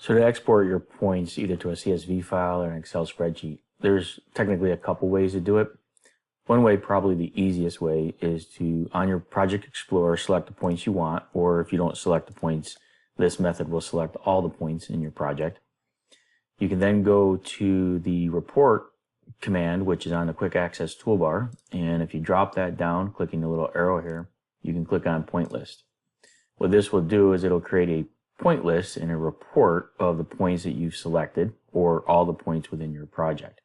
So to export your points either to a CSV file or an Excel spreadsheet, there's technically a couple ways to do it. One way, probably the easiest way, is to, on your Project Explorer, select the points you want, or if you don't select the points, this method will select all the points in your project. You can then go to the report command, which is on the quick access toolbar, and if you drop that down, clicking the little arrow here, you can click on point list. What this will do is it'll create a point list and a report of the points that you've selected, or all the points within your project.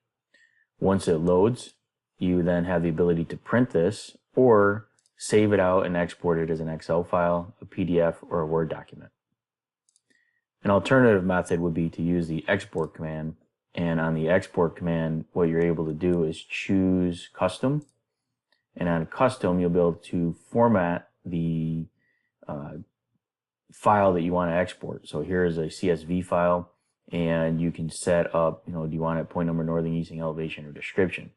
Once it loads, you then have the ability to print this or save it out and export it as an Excel file, a PDF, or a Word document. An alternative method would be to use the export command, and on the export command what you're able to do is choose custom, and on custom you'll be able to format the file that you want to export. So here is a CSV file, and you can set up, do you want it point number, northing, easting, elevation, or description.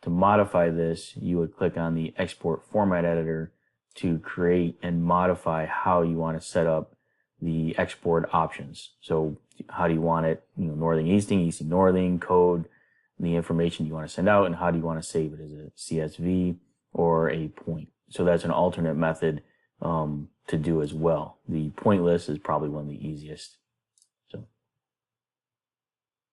To modify this, you would click on the export format editor to create and modify how you want to set up the export options. So how do you want it, northing, easting, easting, northing, code, the information you want to send out, and how do you want to save it as a CSV or a point. So that's an alternate method to do as well. The point list is probably one of the easiest